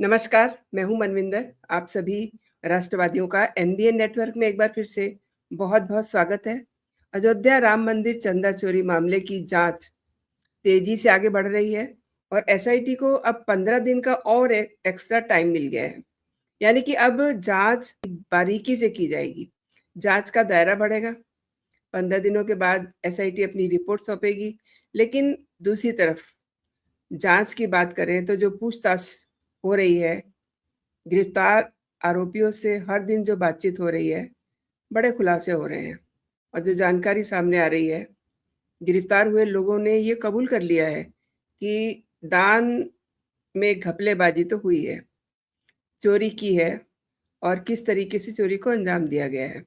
नमस्कार, मैं हूँ मनविंदर। आप सभी राष्ट्रवादियों का एनबीएन नेटवर्क में एक बार फिर से बहुत-बहुत स्वागत है। अयोध्या राम मंदिर चंदा चोरी मामले की जांच तेजी से आगे बढ़ रही है और एसआईटी को अब 15 दिन का और एक्स्ट्रा टाइम मिल गया है। यानी कि अब जांच बारीकी से की जाएगी। जांच का दायरा बढ़ेगा। 15 दिनों के बाद एसआईटी अपनी रिपोर्ट सौंपेगी। लेकिन दूसरी तरफ जांच की बात करें तो जो पूछताछ हो रही है, गिरफ्तार आरोपियों से हर दिन जो बातचीत हो रही है, बड़े खुलासे हो रहे हैं और जो जानकारी सामने आ रही है, गिरफ्तार हुए लोगों ने ये कबूल कर लिया है कि दान में घपलेबाजी तो हुई है, चोरी की है और किस तरीके से चोरी को अंजाम दिया गया है,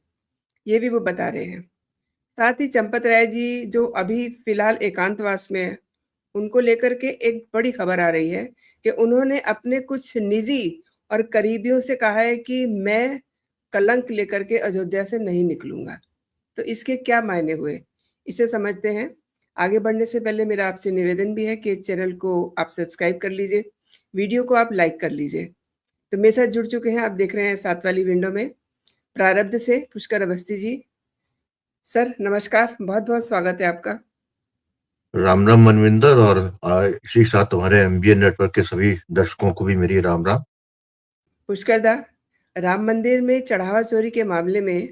ये भी वो बता रहे हैं। साथ ही चंपत राय जी जो अभी फिलहाल एकांतवास में हैं, उनको लेकर के एक बड़ी खबर आ रही है कि उन्होंने अपने कुछ निजी और करीबियों से कहा है कि मैं कलंक लेकर के अयोध्या से नहीं निकलूँगा। तो इसके क्या मायने हुए? इसे समझते हैं। आगे बढ़ने से पहले मेरा आपसे निवेदन भी है कि चैनल को आप सब्सक्राइब कर लीजिए, वीडियो को आप लाइक कर लीजिए। तो मेरे साथ जुड़ चुके हैं, आप देख रहे हैं साथ वाली विंडो में प्रारब्ध से पुष्कर अवस्थी जी। सर नमस्कार, बहुत-बहुत स्वागत है आपका। राम राम मनविंदर और इसी साथ तुम्हारे एमबीएन नेटवर्क के सभी दर्शकों को भी मेरी राम राम। पुष्कर दा, राम मंदिर में चढ़ावा चोरी के मामले में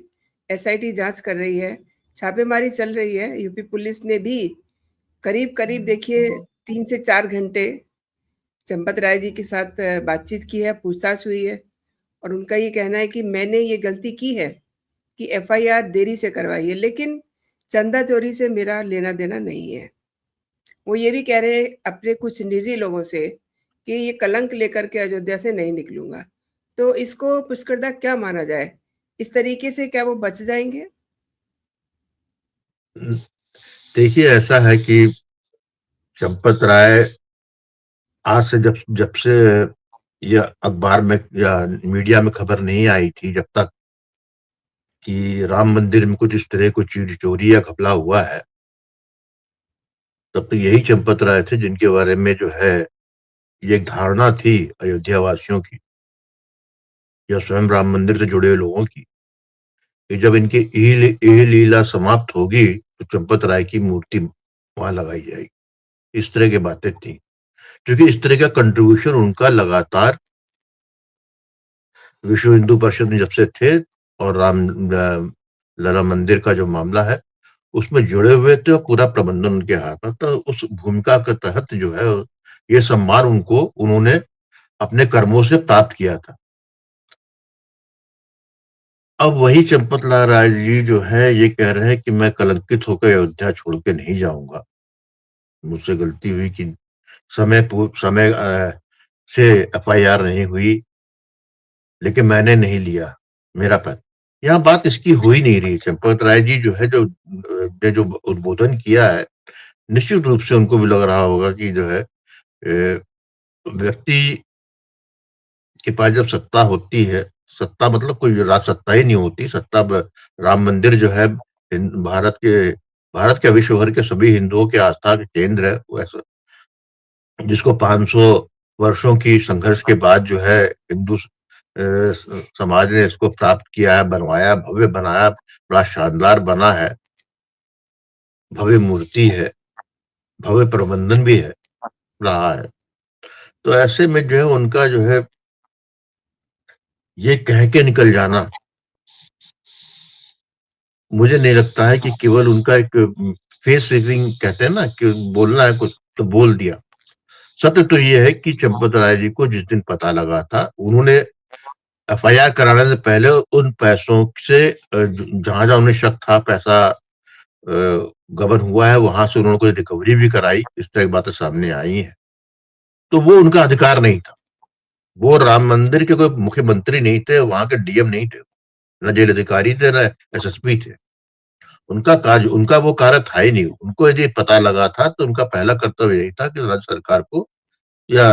एसआईटी जांच कर रही है, छापेमारी चल रही है। यूपी पुलिस ने भी करीब-करीब देखिए 3 से 4 घंटे चंपत राय जी के साथ बातचीत की है, पूछताछ हुई है और उनका ये कहना है कि मैंने ये गलती की है कि एफआईआर देरी से करवाई है, लेकिन चंदा चोरी से मेरा लेना-देना नहीं है। वो ये भी कह रहे हैं अपने कुछ निजी लोगों से कि ये कलंक लेकर के अयोध्या से नहीं निकलूँगा। तो इसको पुष्करदा क्या माना जाए? इस तरीके से क्या वो बच जाएँगे? देखिए, ऐसा है कि चंपत राय आज से जब जब से यह अखबार में या मीडिया में खबर नहीं आई थी, जब तक कि राम मंदिर में कुछ इस तरह कुछ चोरी या घपला हुआ है, तब तक यही चंपत राय थे जिनके बारे में जो है ये एक धारणा थी अयोध्या वासियों की या स्वयं राम मंदिर से जुड़े हुए लोगों की कि जब इनकी यह लीला समाप्त होगी तो चंपत राय की मूर्ति वहां लगाई जाएगी। इस तरह की बातें थी, क्योंकि इस तरह का कंट्रीब्यूशन उनका लगातार विश्व हिंदू परिषद में जब से थे और लला मंदिर का जो मामला है उसमें जुड़े हुए थे और पूरा प्रबंधन उनके हाथ में। तो उस भूमिका के तहत जो है ये सम्मान उन्होंने अपने कर्मों से प्राप्त किया था। अब वही चंपत लाल राय जी जो है ये कह रहे हैं कि मैं कलंकित होकर अयोध्या छोड़ के नहीं जाऊंगा, मुझसे गलती हुई कि समय से एफआईआर नहीं हुई, लेकिन मैंने नहीं लिया मेरा पद। यहाँ बात इसकी हो ही नहीं रही। चंपत राय जी जो है जो उद्बोधन किया है, निश्चित रूप से उनको भी लग रहा होगा कि जो है व्यक्ति के पास जब सत्ता होती है, सत्ता मतलब कोई राज सत्ता ही नहीं होती, सत्ता राम मंदिर जो है भारत के विश्व भर के सभी हिंदुओं के आस्था के केंद्र है, वो ऐसा जिसको 500 वर्षों की संघर्ष के बाद जो है हिंदू समाज ने इसको प्राप्त किया है, बनवाया, भव्य बनाया, बड़ा शानदार बना है, भव्य मूर्ति है, भव्य प्रबंधन भी है रहा है। तो ऐसे में जो है उनका जो है ये कह के निकल जाना, मुझे नहीं लगता है कि केवल उनका एक फेस रीडिंग कहते हैं ना कि बोलना है कुछ तो बोल दिया। सत्य तो ये है कि चंपत राय जी को जिस दिन पता लगा था, उन्होंने एफआईआर कराने से पहले उन पैसों से जहां जहां उन्हें शक था पैसा गबन हुआ है, वहां से उन्होंने कोई रिकवरी भी कराई। इस तरह की बातें सामने आई हैं। तो वो उनका अधिकार नहीं था। वो राम मंदिर के कोई मुख्यमंत्री नहीं थे, वहां के डीएम नहीं थे, न जेल अधिकारी थे, न एसएसपी थे। उनका वो कार्य था ही नहीं। उनको यदि पता लगा था तो उनका पहला कर्तव्य यही था कि राज्य सरकार को या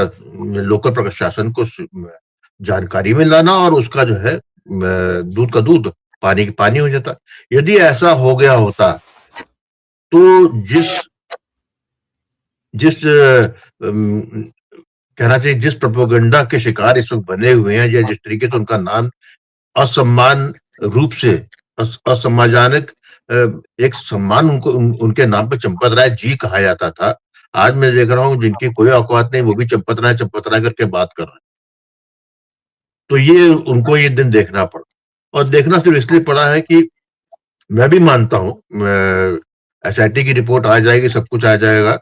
लोकल प्रशासन को जानकारी में लाना और उसका जो है दूध का दूध, पानी की पानी हो जाता। यदि ऐसा हो गया होता तो जिस जिस कहना चाहिए जिस प्रोपेगेंडा के शिकार इस वक्त बने हुए हैं, या जिस तरीके से उनका नाम असम्मान रूप से असम्मानजनक एक सम्मान उनके नाम पे चंपत राय जी कहा जाता था, आज मैं देख रहा हूँ जिनकी कोई औकात नहीं, वो भी चंपत राय करके बात कर रहे हैं। तो ये उनको ये दिन देखना पड़ा, और देखना सिर्फ इसलिए पड़ा है कि मैं भी मानता हूँ SIT की रिपोर्ट आ जाएगी, सब कुछ आ जाएगा।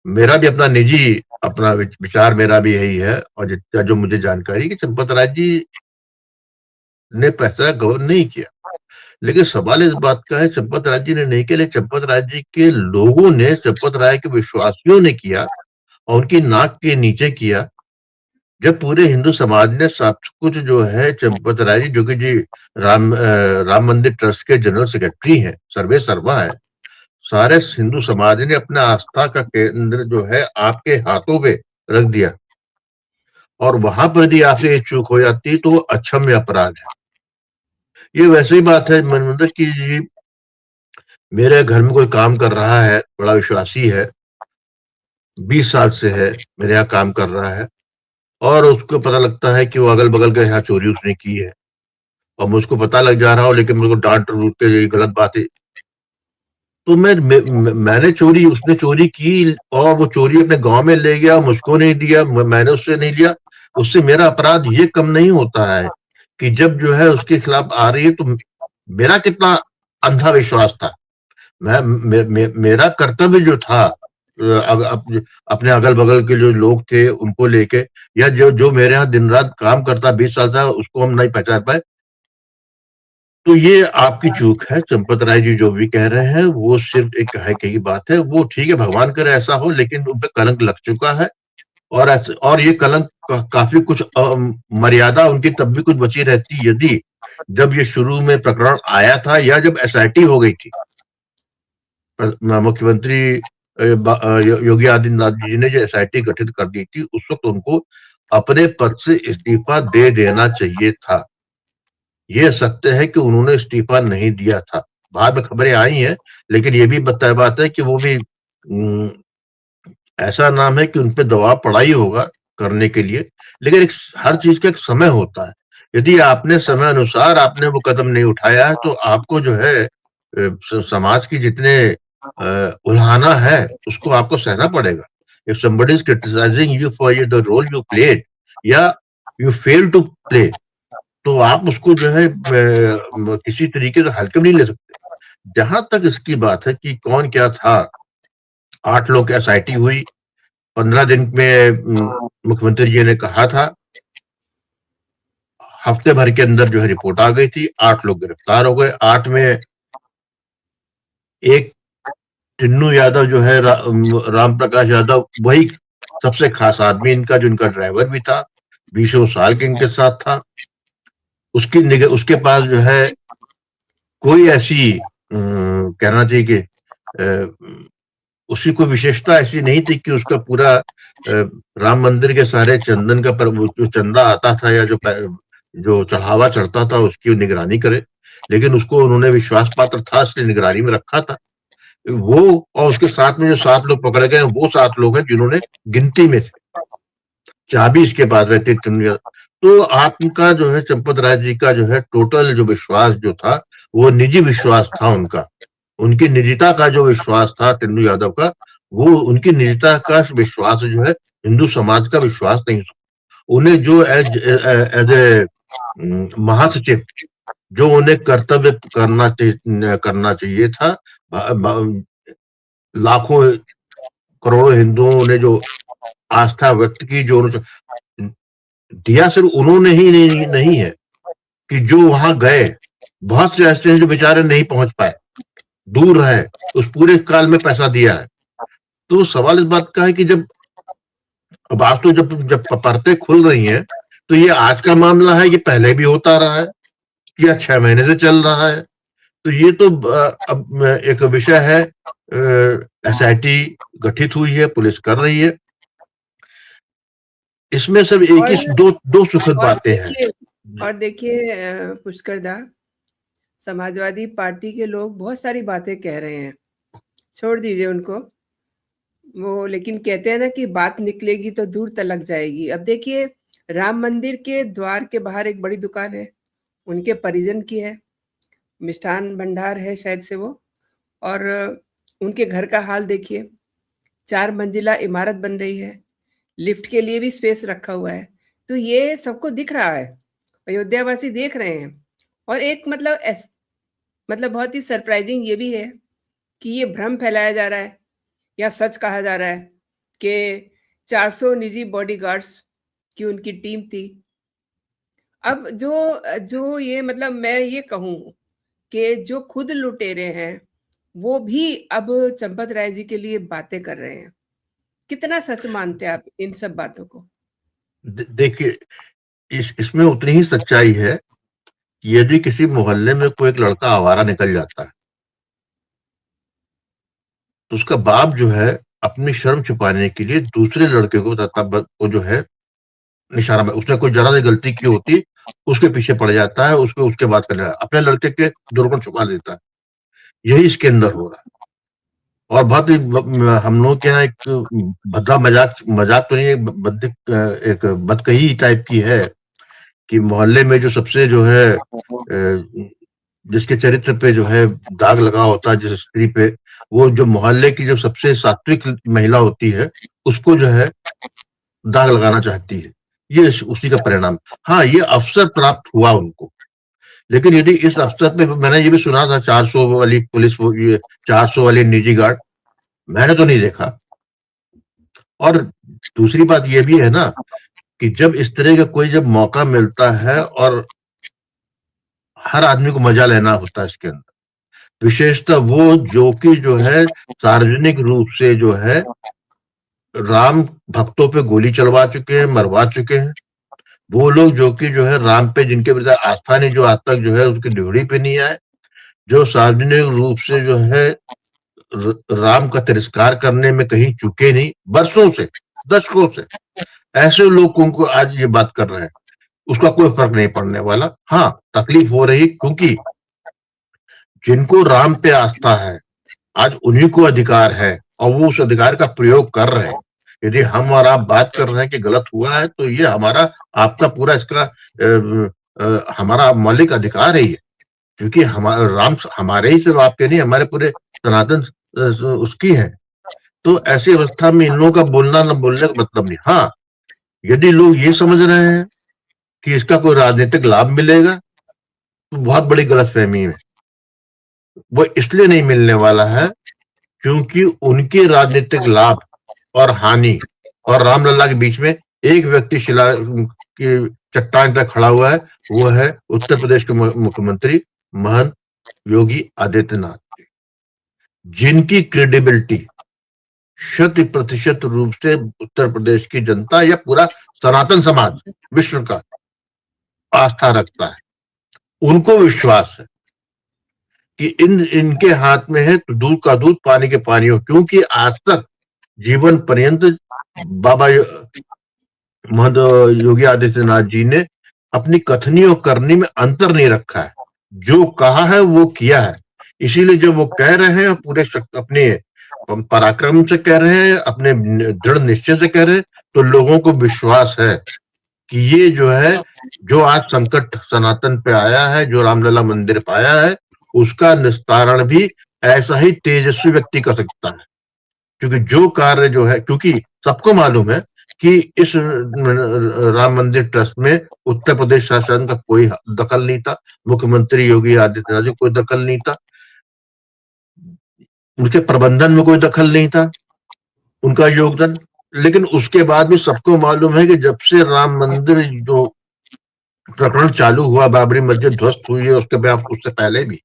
मेरा भी अपना निजी अपना विचार मेरा भी यही है, और जितना जो मुझे जानकारी कि चंपत राय जी ने पैसा गबन नहीं किया। लेकिन सवाल इस बात का है, चंपत राय जी ने नहीं किया, लेकिन चंपत राय जी के लोगों ने, चंपत राय के विश्वासियों ने किया, और उनकी नाक के नीचे किया। जब पूरे हिंदू समाज ने सब कुछ जो है चंपत राय जी, जो कि जी राम मंदिर ट्रस्ट के जनरल सेक्रेटरी हैं, सर्वे सर्वा है, सारे हिंदू समाज ने अपना आस्था का केंद्र जो है आपके हाथों पे रख दिया, और वहां पर यदि आपसे एक चूक हो जाती तो वो अक्षम्य अपराध है। ये वैसे ही बात है मनमंदिर की, मेरे घर में कोई काम कर रहा है, बड़ा विश्वासी है, 20 साल से है, मेरे यहाँ काम कर रहा है, और उसको पता लगता है कि वो अगल बगल के यहाँ चोरी उसने की है, और मुझको पता लग जा रहा हो, लेकिन मुझको डांट रूट के ये गलत बात है, तो मैंने चोरी, उसने चोरी की, और वो चोरी अपने गांव में ले गया, मुझको नहीं दिया, मैंने उससे नहीं लिया, उससे मेरा अपराध ये कम नहीं होता है कि जब जो है उसके खिलाफ आ रही है, तो मेरा कितना अंधा विश्वास था। मेरा कर्तव्य जो था अपने अगल बगल के जो लोग थे उनको लेके, या जो मेरे यहाँ दिन रात काम करता 20 साल था, उसको हम नहीं पहचान पाए, तो ये आपकी चूक है। चंपत राय जी जो भी कह रहे हैं वो सिर्फ एक कहे की बात है, वो ठीक है, भगवान करे ऐसा हो, लेकिन उन पे कलंक लग चुका है, और ये कलंक काफी कुछ मर्यादा उनकी तब भी कुछ बची रहती यदि जब ये शुरू में प्रकरण आया था, या जब SIT हो गई थी, मुख्यमंत्री योगी आदित्यनाथ जी ने जो SIT गठित कर दी थी, उस वक्त उनको अपने पद से इस्तीफा दे देना चाहिए था। ये सत्य है कि उन्होंने इस्तीफा नहीं दिया था, बाद में खबरें आई हैं, लेकिन ये भी तय बात है कि वो भी ऐसा नाम है कि उनपे दबाव पड़ा ही होगा करने के लिए, लेकिन हर चीज का एक समय होता है। यदि आपने समय अनुसार आपने वो कदम नहीं उठाया है, तो आपको जो है समाज की जितने उल्हाना है उसको आपको सहना पड़ेगा। If somebody is criticizing you for the role you played, या you fail to play, तो आप उसको जो है किसी तरीके से हल्के में नहीं ले सकते। जहां तक इसकी बात है कि कौन क्या था, 8 लोग SIT हुई, 15 दिन में मुख्यमंत्री जी ने कहा था, हफ्ते भर के अंदर जो है रिपोर्ट आ गई थी, 8 लोग गिरफ्तार हो गए। 8 में एक टिन्नू यादव जो है, राम प्रकाश यादव, वही सबसे खास आदमी इनका, जो इनका ड्राइवर भी था, 20 साल के इनके साथ था। उसके पास जो है कोई ऐसी कहना चाहिए कि उसकी कोई विशेषता ऐसी नहीं थी कि उसका पूरा राम मंदिर के सारे चंदन का जो चंदा आता था, या जो चढ़ावा चढ़ता था, उसकी निगरानी करे, लेकिन उसको उन्होंने विश्वास पात्र था इसलिए निगरानी में रखा था वो। और उसके साथ में जो 7 लोग पकड़े गए, वो 7 लोग हैं जिन्होंने गिनती में थे, चाबी इसके पास रहती। तो आपका जो है चंपत राय जी का जो है टोटल जो विश्वास जो था, वो निजी विश्वास था उनका, उनकी निजता का जो विश्वास था टिन्नू यादव का, वो उनकी निजता का विश्वास जो है हिंदू समाज का विश्वास नहीं। उन्हें जो एज ए महासचिव जो उन्हें कर्तव्य करना चाहिए था, लाखों करोड़ों हिंदुओं ने जो आस्था व्यक्त की, जो दिया सिर्फ उन्होंने ही नहीं है कि जो वहां गए बहुत से ऐसे हैं जो बेचारे नहीं पहुंच पाए, दूर है, उस पूरे काल में पैसा दिया है। तो सवाल इस बात का है कि अब आज तो जब परतें खुल रही हैं, तो ये आज का मामला है, ये पहले भी होता रहा है, या 6 महीने से चल रहा है, तो ये तो अब एक विषय है। SIT गठित हुई है, पुलिस कर रही है, इसमें सब एक ही दो सुखद बातें हैं। और देखिए पुष्कर दा, समाजवादी पार्टी के लोग बहुत सारी बातें कह रहे हैं, छोड़ दीजिए उनको, वो लेकिन कहते हैं ना कि बात निकलेगी तो दूर तलक जाएगी। अब देखिए, राम मंदिर के द्वार के बाहर एक बड़ी दुकान है, उनके परिजन की है, मिष्ठान भंडार है शायद से वो। और उनके घर का हाल देखिए, 4 मंजिला इमारत बन रही है, लिफ्ट के लिए भी स्पेस रखा हुआ है। तो ये सबको दिख रहा है, अयोध्यावासी देख रहे हैं। और एक मतलब बहुत ही सरप्राइजिंग ये भी है कि ये भ्रम फैलाया जा रहा है या सच कहा जा रहा है कि 400 निजी बॉडीगार्ड्स की उनकी टीम थी। अब जो ये मतलब मैं ये कहूँ कि जो खुद लुटेरे हैं, वो भी अब चंपत राय जी के लिए बातें कर रहे हैं। कितना सच मानते हैं आप इन सब बातों को? देखिए, इसमें उतनी ही सच्चाई है कि यदि किसी मोहल्ले में कोई एक लड़का आवारा निकल जाता है, तो उसका बाप जो है अपनी शर्म छुपाने के लिए दूसरे लड़के को को जो है निशाना, उसने कोई जरा सी गलती की होती, उसके पीछे पड़ जाता है, उसको उसके बाद कर अपने लड़के के दुर्गुण छुपा देता है। यही इसके अंदर हो रहा है। और बहुत ही हम लोग के यहाँ एक भद्दा मजाक मजाक तो नहीं, एक बदकही टाइप की है कि मोहल्ले में जो सबसे जो है जिसके चरित्र पे जो है दाग लगा होता है, जिस स्त्री पे, वो जो मोहल्ले की जो सबसे सात्विक महिला होती है, उसको जो है दाग लगाना चाहती है। ये उसी का परिणाम। हाँ, ये अवसर प्राप्त हुआ उनको, लेकिन यदि इस अवसर पे मैंने ये भी सुना था 400 वाली पुलिस, ये 400 वाली निजी गार्ड, मैंने तो नहीं देखा। और दूसरी बात ये भी है ना कि जब इस तरह का कोई जब मौका मिलता है और हर आदमी को मजा लेना होता है इसके अंदर, विशेषतः वो जो कि जो है सार्वजनिक रूप से जो है राम भक्तों पे गोली चलवा चुके हैं, मरवा चुके हैं। वो लोग जो कि जो है राम पे जिनके प्रति आस्था नहीं, जो आज तक जो है उसकी ड्योढ़ी पे नहीं आए, जो सार्वजनिक रूप से जो है राम का तिरस्कार करने में कहीं चूके नहीं, बरसों से, दशकों से, ऐसे लोग उनको आज ये बात कर रहे हैं, उसका कोई फर्क नहीं पड़ने वाला। हाँ, तकलीफ हो रही क्योंकि जिनको राम पे आस्था है, आज उन्हीं को अधिकार है और वो उस अधिकार का प्रयोग कर रहे हैं। यदि हम और आप बात कर रहे हैं कि गलत हुआ है, तो ये हमारा आपका पूरा इसका हमारा मौलिक अधिकार है ये, क्योंकि हमारा राम हमारे ही सिर्फ आपके नहीं, हमारे पूरे सनातन उसकी है। तो ऐसी अवस्था में इन लोगों का बोलना न बोलने का मतलब नहीं। हाँ, यदि लोग ये समझ रहे हैं कि इसका कोई राजनीतिक लाभ मिलेगा, तो बहुत बड़ी गलतफहमी है। वो इसलिए नहीं मिलने वाला है क्योंकि उनके राजनीतिक लाभ और हानि और रामलला के बीच में एक व्यक्ति शिला की चट्टान पर खड़ा हुआ है, वो है उत्तर प्रदेश के मुख्यमंत्री महंत योगी आदित्यनाथ, जिनकी क्रेडिबिलिटी 100% रूप से उत्तर प्रदेश की जनता या पूरा सनातन समाज विश्व का आस्था रखता है। उनको विश्वास है कि इनके हाथ में है तो दूध का दूध, पानी के पानी हो, क्योंकि आज तक जीवन पर्यंत बाबा महंत योगी आदित्यनाथ जी ने अपनी कथनी और करनी में अंतर नहीं रखा है। जो कहा है वो किया है। इसीलिए जब वो कह रहे हैं पूरे अपने पराक्रम से कह रहे हैं, अपने दृढ़ निश्चय से कह रहे हैं, तो लोगों को विश्वास है कि ये जो है, जो आज संकट सनातन पे आया है, जो रामलला मंदिर पे आया है, उसका निस्तारण भी ऐसा ही तेजस्वी व्यक्ति कर सकता है। क्योंकि जो कार्य जो है, क्योंकि सबको मालूम है कि इस राम मंदिर ट्रस्ट में उत्तर प्रदेश शासन का कोई दखल नहीं था, मुख्यमंत्री योगी आदित्यनाथ जी कोई दखल नहीं था, उनके प्रबंधन में कोई दखल नहीं था, उनका योगदान। लेकिन उसके बाद भी सबको मालूम है कि जब से राम मंदिर जो प्रकरण चालू हुआ, बाबरी मस्जिद ध्वस्त हुई है, उसके बाद उससे पहले भी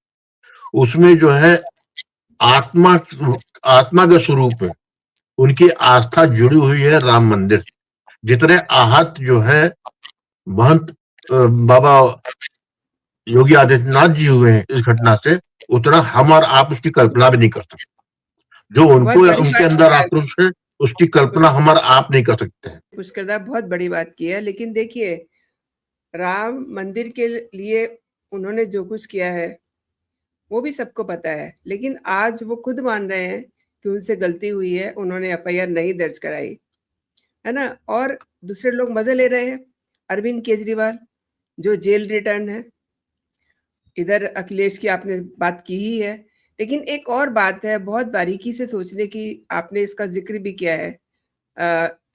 उसमें जो है आत्मा आत्मा का स्वरूप है, उनकी आस्था जुड़ी हुई है राम मंदिर। जितने आहत जो है महंत बाबा योगी आदित्यनाथ जी हुए हैं इस घटना से, उतना हम और आप उसकी कल्पना भी नहीं कर सकते। जो बहुत उनको बड़ी उनके बात की अंदर है आक्रोश है, उसकी कल्पना हम और आप नहीं कर सकते हैं। पुष्करदा, बहुत बड़ी बात की है। लेकिन देखिए, राम मंदिर के लिए उन्होंने जो कुछ किया है वो भी सबको पता है, लेकिन आज वो खुद मान रहे हैं कि उनसे गलती हुई है, उन्होंने एफआईआर नहीं दर्ज कराई, है ना? और दूसरे लोग मज़े ले रहे हैं। अरविंद केजरीवाल जो जेल रिटर्न है, इधर अखिलेश की आपने बात की ही है, लेकिन एक और बात है बहुत बारीकी से सोचने की, आपने इसका ज़िक्र भी किया है।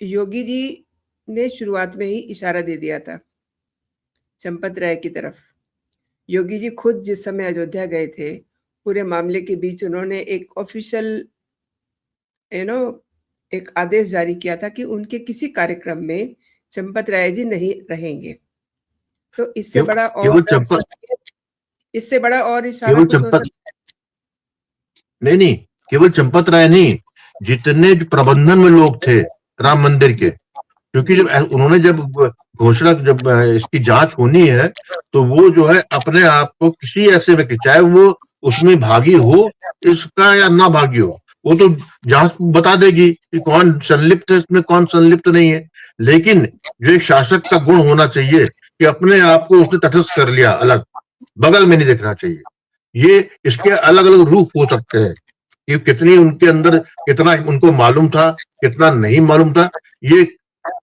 योगी जी ने शुरुआत में ही इशारा दे दिया था चंपत राय की तरफ। योगी जी खुद जिस समय अयोध्या गए थे, पूरे मामले के बीच उन्होंने एक ऑफिशियल यू नो एक आदेश जारी किया था कि उनके किसी कार्यक्रम में चंपत राय जी नहीं रहेंगे। तो इससे केवल बड़ा केवल और चंपत इससे बड़ा और इशारा केवल कुछ हो चंपत सकता है? नहीं नहीं, केवल चंपत राय नहीं, जितने प्रबंधन में लोग थे राम मंदिर के, क्योंकि जी, उन्होंने जब घोषणा, जब इसकी जांच होनी है, तो वो जो है अपने आप को किसी ऐसे व्यक्ति, चाहे वो उसमें भागी हो इसका या ना भागी हो, वो तो जांच बता देगी कि कौन संलिप्त है इसमें, कौन संलिप्त नहीं है। लेकिन जो एक शासक का गुण होना चाहिए कि अपने आप को उसने तटस्थ कर लिया, अलग, बगल में नहीं देखना चाहिए। ये इसके अलग अलग रूप हो सकते हैं कि कितनी उनके अंदर, कितना उनको मालूम था, कितना नहीं मालूम था। ये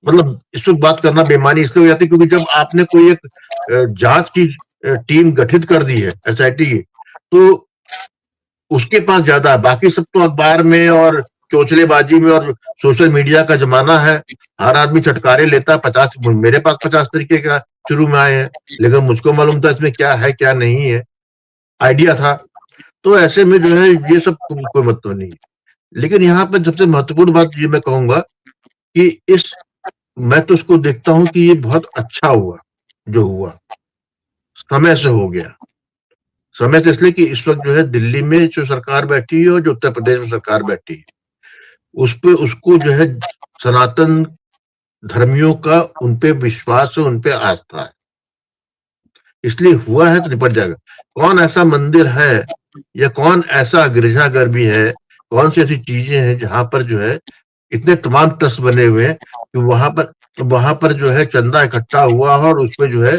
मतलब इस वक्त बात करना बेमानी इसलिए हो जाती है क्योंकि जब आपने कोई एक जांच की टीम गठित कर दी है एसआईटी की, तो उसके पास ज्यादा है। बाकी सब तो अखबार में और चौचलेबाजी में और सोशल मीडिया का जमाना है, हर आदमी चटकारे लेता। 50, मेरे पास 50 तरीके का शुरू में आए हैं, लेकिन मुझको मालूम था इसमें क्या है क्या नहीं है, आइडिया था। तो ऐसे में जो है ये सब कोई मतलब नहीं है। लेकिन यहाँ पर सबसे महत्वपूर्ण बात ये मैं कहूंगा कि मैं तो उसको देखता हूं कि ये बहुत अच्छा हुआ जो हुआ, समय से हो गया। समय से इसलिए कि इस वक्त जो है दिल्ली में जो सरकार बैठी है और जो उत्तर प्रदेश में सरकार बैठी है, उस पे उसको जो है सनातन धर्मियों का उन पे विश्वास है, उन पे आस्था है, इसलिए हुआ है तो निपट जाएगा। कौन ऐसा मंदिर है या कौन ऐसा गिरजाघर भी है, कौन सी ऐसी चीजें हैं जहां पर जो है इतने तमाम ट्रस्ट बने हुए हैं कि वहां पर जो है चंदा इकट्ठा हुआ हो और उसपे जो है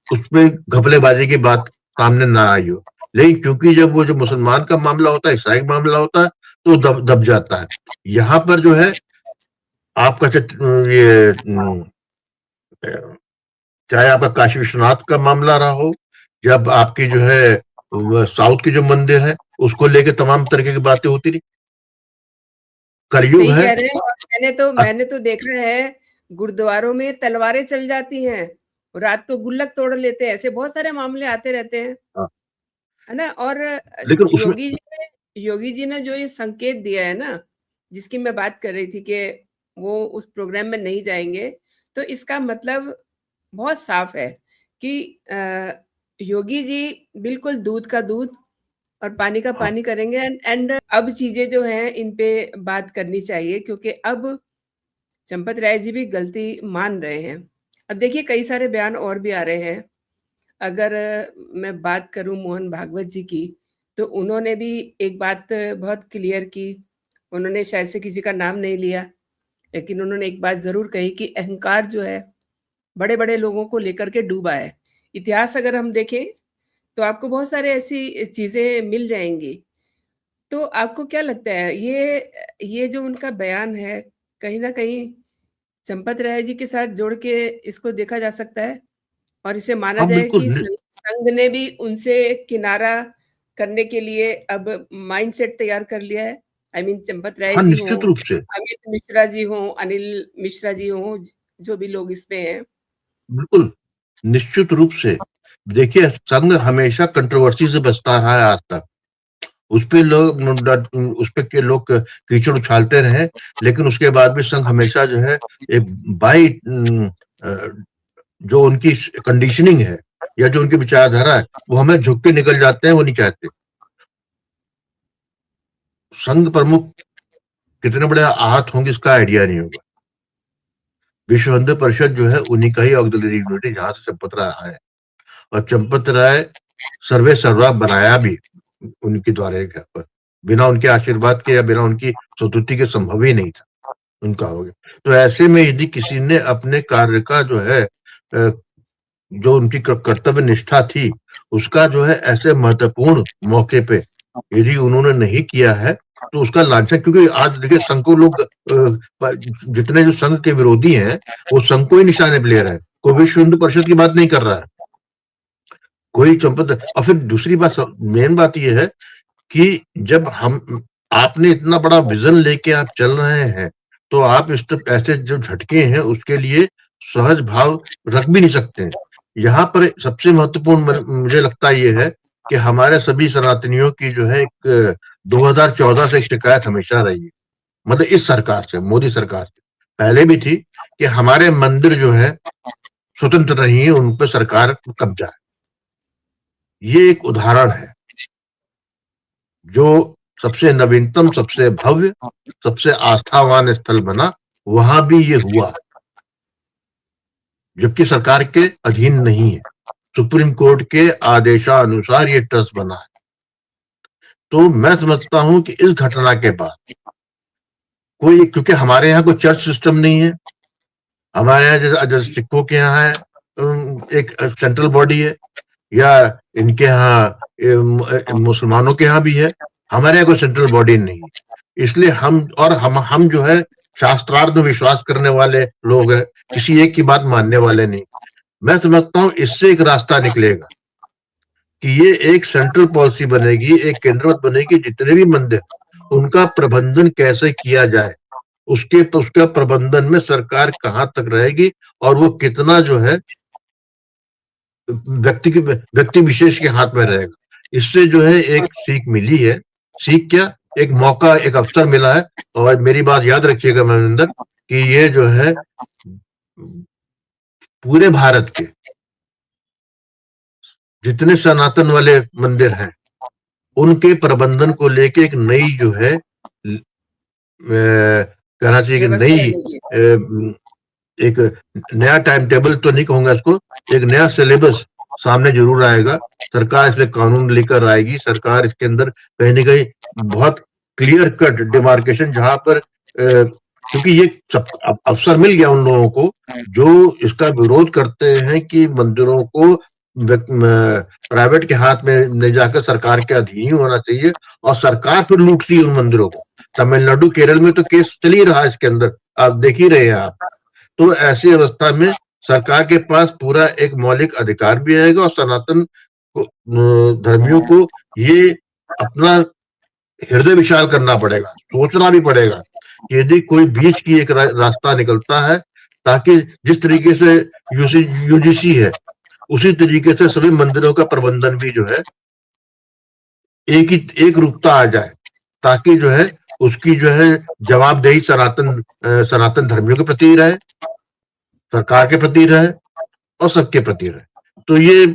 उसमें घपलेबाजी की बात सामने ना आई हो। लेकिन क्योंकि जब वो जो मुसलमान का मामला होता है, ईसाई का मामला होता है, तो दब जाता है। यहाँ पर जो है आपका ये चाहे आपका काशी विश्वनाथ का मामला रहा हो, या आपकी जो है साउथ की जो मंदिर है उसको लेके तमाम तरीके की बातें होती रही। कलयुग सही है। कह रहे हैं। और मैंने तो देखा है गुरुद्वारों में तलवारें चल जाती हैं, रात को गुल्लक तोड़ लेते हैं, ऐसे बहुत सारे मामले आते रहते हैं, हाँ, है ना? और लेकिन उसमें योगी जी ने जो ये संकेत दिया है ना, जिसकी मैं बात कर रही थी कि वो उस प्रोग्राम में नहीं जाएंगे, तो इसका मतलब बहुत साफ है कि योगी जी बिल्कुल दूध का दूध और पानी का हाँ, पानी करेंगे। एंड अब चीजें जो हैं इन पे बात करनी चाहिए, क्योंकि अब चंपत राय जी भी गलती मान रहे हैं। अब देखिए कई सारे बयान और भी आ रहे हैं। अगर मैं बात करूं मोहन भागवत जी की, तो उन्होंने भी एक बात बहुत क्लियर की। उन्होंने शायद से किसी का नाम नहीं लिया, लेकिन उन्होंने एक बात जरूर कही कि अहंकार जो है बड़े बड़े लोगों को लेकर के डूबा है। इतिहास अगर हम देखें तो आपको बहुत सारे ऐसी चीजें मिल जाएंगी। तो आपको क्या लगता है ये जो उनका बयान है, कहीं न कहीं चंपत राय जी के साथ जोड़ के इसको देखा जा सकता है? और इसे माना हाँ जाए बिल्कुल कि संघ ने भी उनसे किनारा करने के लिए अब माइंडसेट तैयार कर लिया है? आई मीन चंपत राय हाँ जी हों, निश्चित रूप से, अमित मिश्रा जी हों, अनिल मिश्रा जी हों, जो भी लोग इसमें हैं। बिल्कुल निश्चित रूप से। देखिए संघ हमेशा कंट्रोवर्सी से बचता रहा है आज तक। उसपे लोग उसपे के लोग कीचड़ उछालते रहे, लेकिन उसके बाद भी संघ हमेशा जो है एक बाई जो उनकी कंडीशनिंग है या जो उनकी विचारधारा है, वो हमें झुक के निकल जाते हैं, वो नहीं चाहते। संघ प्रमुख कितने बड़े आहत होंगे इसका आइडिया नहीं होगा। विश्व हिंदू परिषद जो है उन्हीं का ही ऑक्सिलरी यूनिट है, जहां से चंपत राय आए, और चंपत राय सर्वे सर्वा बनाया भी उनके द्वारा घर पर। बिना उनके आशीर्वाद के या बिना उनकी स्वीकृति के संभव ही नहीं था, उनका हो गया। तो ऐसे में यदि किसी ने अपने कार्य का जो है जो उनकी कर्तव्य निष्ठा थी, उसका जो है ऐसे महत्वपूर्ण मौके पे यदि उन्होंने नहीं किया है, तो उसका लांछन, क्योंकि आज देखिए संघ को लोग जितने जो संघ के विरोधी हैं वो संघ को ही निशाने पे ले रहे हैं, कोई विश्व हिंदू परिषद की बात नहीं कर रहा है, कोई चंपत। और फिर दूसरी बात, मेन बात यह है कि जब हम आपने इतना बड़ा विजन लेके आप चल रहे हैं तो आप इस ऐसे जो झटके हैं उसके लिए सहज भाव रख भी नहीं सकते। यहाँ पर सबसे महत्वपूर्ण मुझे लगता ये है कि हमारे सभी सनातनियों की जो है एक 2014 से एक शिकायत हमेशा रही है, मतलब इस सरकार से, मोदी सरकार से पहले भी थी, कि हमारे मंदिर जो है स्वतंत्र नहीं है, उन पर सरकार कब्जा है। ये एक उदाहरण है जो सबसे नवीनतम, सबसे भव्य, सबसे आस्थावान स्थल बना, वहां भी ये हुआ, जबकि सरकार के अधीन नहीं है, सुप्रीम कोर्ट के आदेशानुसार ये ट्रस्ट बना है। तो मैं समझता हूं कि इस घटना के बाद कोई, क्योंकि हमारे यहाँ कोई चर्च सिस्टम नहीं है, हमारे यहाँ जैसे सिखों के यहाँ है एक सेंट्रल बॉडी है, या इनके यहाँ मुसलमानों के यहाँ भी है, हमारे यहाँ कोई सेंट्रल बॉडी नहीं है। इसलिए हम जो है शास्त्रार्थ में विश्वास करने वाले लोग हैं, किसी एक की बात मानने वाले नहीं। मैं समझता हूं इससे एक रास्ता निकलेगा कि ये एक सेंट्रल पॉलिसी बनेगी, एक केंद्रवत बनेगी, जितने भी मंदिर उनका प्रबंधन कैसे किया जाए, उसके प्रबंधन में सरकार कहां तक रहेगी और वो कितना जो है व्यक्ति विशेष के हाथ में रहेगा। इससे जो है एक सीख मिली है, सीख क्या, एक मौका, एक अवसर मिला है। और मेरी बात याद रखिएगा मनिंदर, कि ये जो है पूरे भारत के जितने सनातन वाले मंदिर हैं उनके प्रबंधन को लेके एक नई जो है कहना चाहिए कि नई एक नया टाइम टेबल तो नहीं कहूंगा इसको, एक नया सिलेबस सामने जरूर आएगा। सरकार इसमें कानून लेकर आएगी, सरकार इसके अंदर कहीं ना कहीं बहुत क्लियर कट डिमार्केशन, जहां पर क्योंकि ये सब अवसर मिल गया उन लोगों को जो इसका विरोध करते हैं कि मंदिरों को प्राइवेट के हाथ में ले जाकर सरकार के अधीन होना चाहिए, और सरकार फिर लूटती है उन मंदिरों को। तमिलनाडु, केरल में तो केस चल ही रहा है इसके अंदर, आप देख ही रहे हैं आप। तो ऐसी अवस्था में सरकार के पास पूरा एक मौलिक अधिकार भी आएगा, और सनातन धर्मियों को ये अपना हृदय विशाल करना पड़ेगा, सोचना भी पड़ेगा कि यदि कोई बीच की एक रास्ता निकलता है, ताकि जिस तरीके से यूजीसी है उसी तरीके से सभी मंदिरों का प्रबंधन भी जो है एक रूपता आ जाए, ताकि जो है उसकी जो है जवाबदेही सनातन धर्मियों के प्रति रहे, सरकार के प्रति रहे और सबके प्रति रहे। तो ये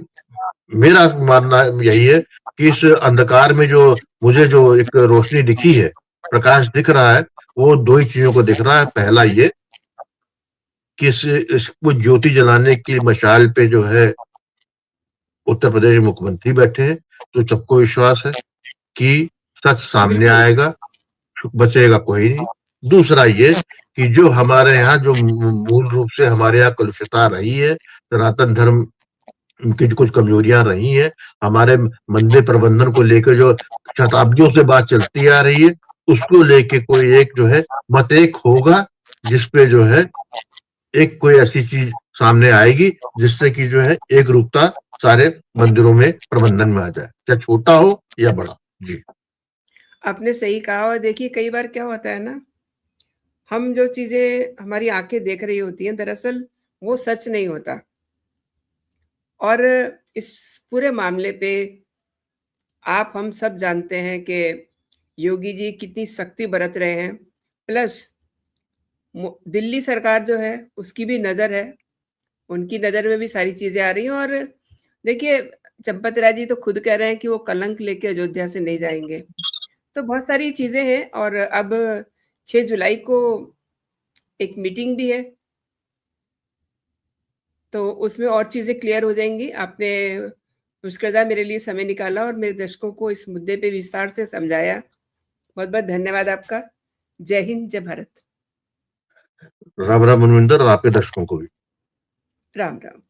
मेरा मानना यही है कि इस अंधकार में जो मुझे जो एक रोशनी दिखी है, प्रकाश दिख रहा है, वो दो ही चीजों को दिख रहा है। पहला ये कि इसको ज्योति जलाने की मशाल पे जो है उत्तर प्रदेश के मुख्यमंत्री बैठे हैं, तो सबको विश्वास है कि सच सामने आएगा, बचेगा कोई नहीं। दूसरा ये कि जो हमारे यहाँ जो मूल रूप से हमारे यहाँ कलुषता रही है, सनातन धर्म की जो कुछ कमजोरियां रही हैं, हमारे मंदिर प्रबंधन को लेकर जो शताब्दियों से बात चलती आ रही है, उसको लेके कोई एक जो है मत एक होगा, जिसपे जो है एक कोई ऐसी चीज सामने आएगी जिससे कि जो है एक रूपता सारे मंदिरों में प्रबंधन में आ जाए, चाहे छोटा हो या बड़ा। जी, आपने सही कहा। और देखिए कई बार क्या होता है ना, हम जो चीजें हमारी आंखें देख रही होती हैं दरअसल वो सच नहीं होता। और इस पूरे मामले पे आप हम सब जानते हैं कि योगी जी कितनी सख्ती बरत रहे हैं, प्लस दिल्ली सरकार जो है उसकी भी नज़र है, उनकी नज़र में भी सारी चीज़ें आ रही हैं। और देखिए चंपत राय जी तो खुद कह रहे हैं कि वो कलंक लेके अयोध्या से नहीं जाएंगे। तो बहुत सारी चीज़ें हैं। और अब 6 जुलाई को एक मीटिंग भी है, तो उसमें और चीज़ें क्लियर हो जाएंगी। आपने मुश्किल मेरे लिए समय निकाला और मेरे दर्शकों को इस मुद्दे पे विस्तार से समझाया। बहुत बहुत धन्यवाद आपका। जय हिंद, जय भारत। राम राम मनविंदर, और आपके दर्शकों को भी राम राम।